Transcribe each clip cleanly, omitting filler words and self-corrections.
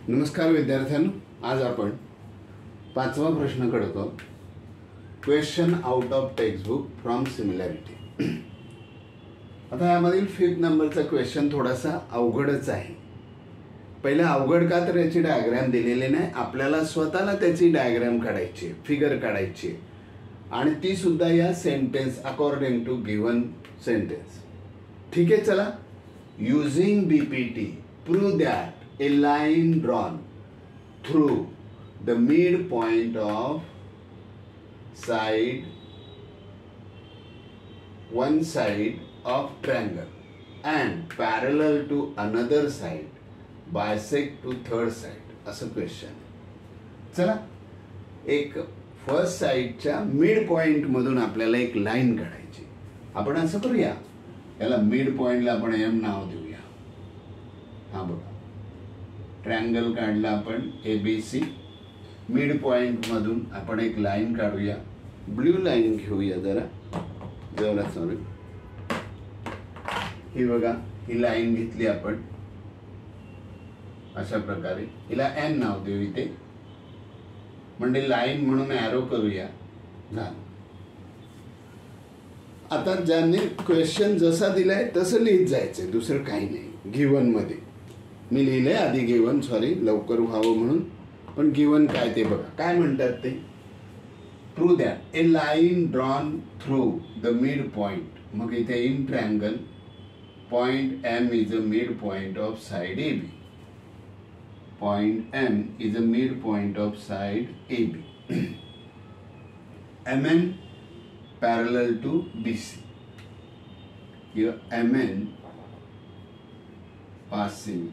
नमस्कार विद्यार्थ्यांनो, आज आपण पाचवा प्रश्न करतो. Question out of textbook from similarity. आता यामधील 5th नंबरचा क्वेश्चन थोडासा अवघडच आहे. पहिला अवघड का, तर याची डायग्राम दिलेली नाही, आपल्याला स्वतःला त्याची डायग्राम काढायची, फिगर काढायची, आणि ती सुद्धा या sentence according to given sentence. ठीक आहे, चला. Using BPT prove that a line drawn through the midpoint of one side of triangle and parallel to another side bisect to third side. असं क्वेश्चन. चला, एक फर्स्ट साइडच्या मिड पॉइंट मधून आपल्याला एक line काढायची. आपण असं करूया, याला मिड पॉइंटला आपण एम नाव देऊया. हा बघा, ट्रायंगल काढला आपण ABC. मिड पॉइंट मधून आपण एक लाईन काढूया. ब्ल्यू लाईन घेऊया जरा सॉरी. ही बघा, ही लाईन घेतली आपण अशा प्रकारे. हिला एन नाव देऊ इथे, म्हणजे लाईन म्हणून ॲरो करूया. झालं. आता ज्याने क्वेश्चन जसा दिलाय तसं लिहित जायचंय, दुसरं काही नाही. गिवन मध्ये मी लिहिलंय आधी गिवन, सॉरी, लवकर व्हावं म्हणून. पण गिवन काय ते बघा, काय म्हणतात ते. Prove that a line drawn through the mid point. मग इथे in triangle point M is a mid point of side AB. Point M is a mid point of side AB. MN parallel to BC. Here MN passing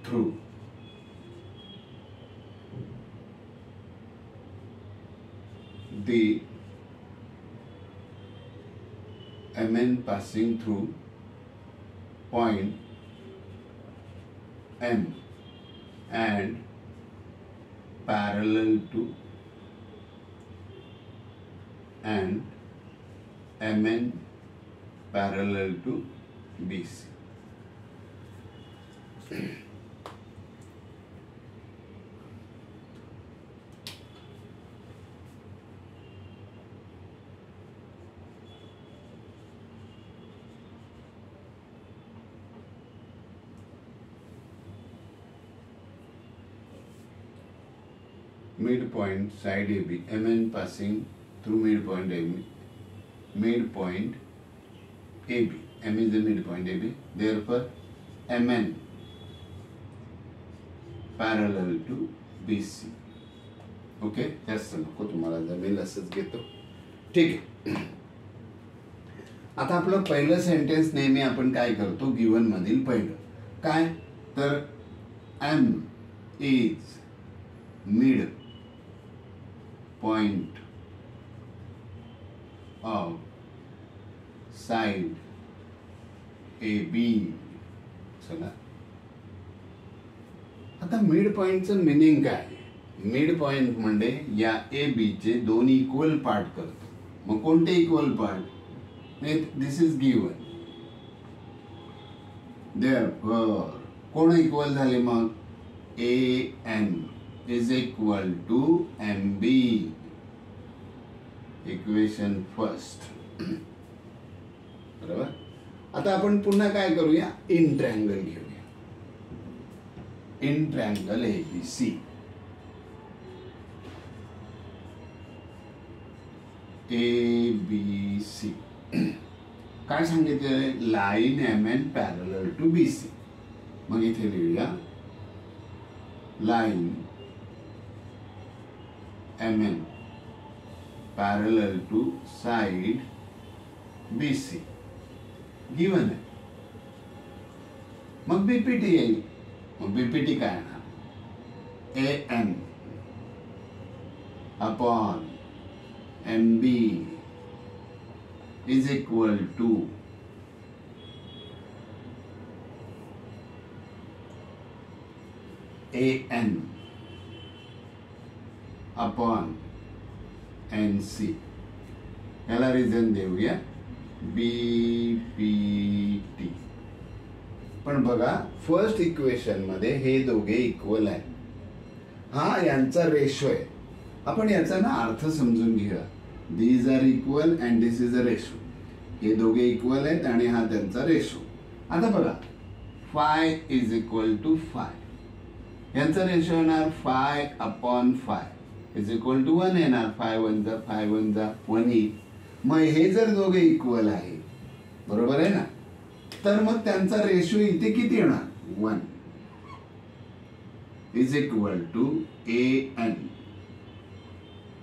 through the MN passing through point M and parallel to and MN parallel to BC. Midpoint side AB, MN passing through midpoint AB, midpoint AB. M is the midpoint AB. Therefore, MN parallel to BC. Okay, जास्त नको, तुम्हाला जमेल असंच घेतो. ठीक आहे. आता आपलं पहिलं सेंटेन्स नेहमी आपण काय करतो, गिवन मधील पहिलं काय, तर M is mid point of side AB. चला, आता मिड पॉइंटचं मिनिंग काय. मिड पॉइंट म्हणजे या AB चे दोन इक्वल पार्ट करतो. मग कोणते equal part, this is given. Therefore कोण इक्वल झाले, मग AM is equal to MB. Equation first. बरोबर. आता आपण पुन्हा काय करूया, इन ट्रायंगल घेऊया. In triangle ABC. ABC काय सांगितलं, line MN parallel to BC. मग इथे लिहूया line MN parallel to side BC. Given आहे. मग BPT येईल. मग BPT काय येणार, AM upon MB is equal to AN upon NC. याला रिझन देऊया BPT. पण बघा फर्स्ट इक्वेशन मध्ये हे दोघे इक्वल आहेत, हा यांचा रेशो आहे. आपण याचा ना अर्थ समजून घेऊया. These are equal and this is a ratio. हे दोघे इक्वल आहेत आणि हा त्यांचा रेशो. आता बघा five is equal to five, यांचा रेशो येणार five upon five is equal to 1 येणार. 5 1 जा 5 1 जा 1 येईल. मग हे जर दोघे इक्वल आहे, बरोबर आहे ना, तर मग त्यांचा रेशो इथे किती येणार? 1 is equal to an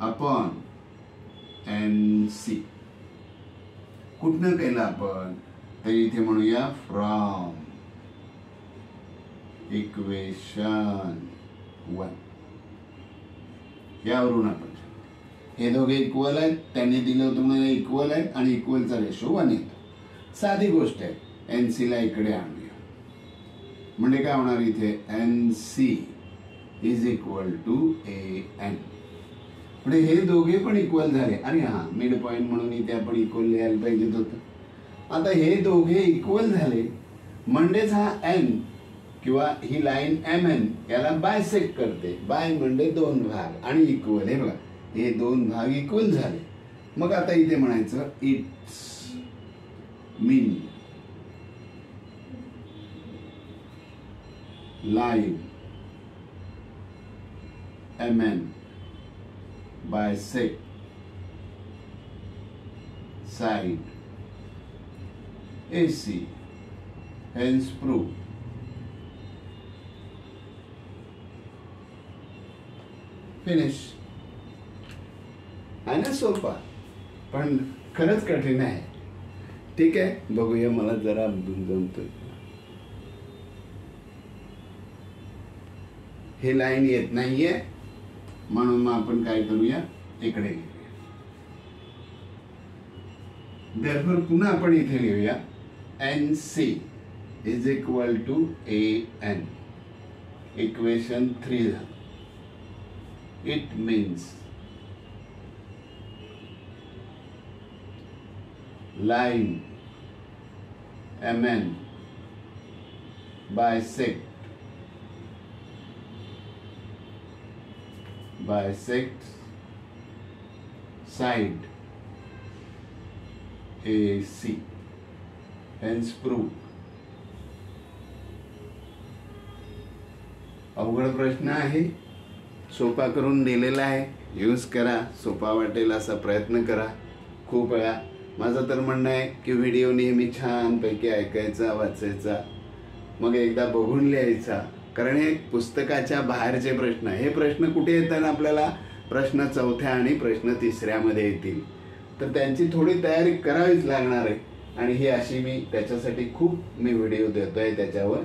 upon nc. कुठनं केलं आपण? तर इथे म्हणूया फ्रॉम इक्वेशन 1. यावरून आपण हे दोघे इक्वल आहेत, त्यांनी दिलं होतं म्हणून इक्वल आहेत आणि इक्वलचा रेशो 1 येतो. साधी गोष्ट आहे. NC ला इकडे आणूया. म्हणजे काय होणार इथे? NC is equal to an. म्हणजे हे दोघे पण इक्वल झाले. आणि हा मिड पॉइंट म्हणून इथे आपण इक्वल लिहायला पाहिजे होतं. आता हे दोघे इक्वल झाले म्हणजेच हा n किंवा ही लाईन mn याला बायसेक्ट करते. बाय म्हणजे 2 भाग आणि इक्वल. हे बघा हे 2 भाग इक्वल झाले. मग आता इथे म्हणायचं it's mean line mn bisect side AC, hence prove. Finish. आहे ना सोपा, पण खरंच कठीण आहे. ठीक आहे, बघूया. मला जरा जमतोय. हे लाईन येत नाहीये म्हणून मग आपण काय करूया, इकडे घेऊया. therefore पुन्हा आपण इथे लिहूया NC is equal to an. Equation 3 झालं. It means line MN bisects side AC, hence prove. अवघड प्रश्न आहे, सोपा करून दिलेला आहे. यूज करा, सोपा वाटेल असा प्रयत्न करा. खूप वेळा माझं तर म्हणणं आहे की व्हिडिओ नेहमी छानपैकी ऐकायचा, वाचायचा, मग एकदा बघून लिहायचा. कारण हे पुस्तकाच्या बाहेरचे प्रश्न, हे प्रश्न कुठे येतात आपल्याला? प्रश्न 4थ्या आणि प्रश्न 3ऱ्यामध्ये येतील. तर त्यांची थोडी तयारी करावीच लागणार आहे. आणि ही अशी मी त्याच्यासाठी खूप व्हिडिओ देतोय. त्याच्यावर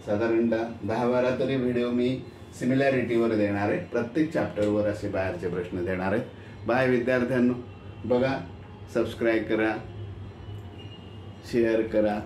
साधारणतः 10-12 तरी व्हिडिओ मी सिमिलॅरिटीवर देणार आहे. प्रत्येक चॅप्टरवर असे बाहेरचे प्रश्न देणार आहेत. बाय विद्यार्थ्यांनो, बघा, सबस्क्राईब करा, शेअर करा.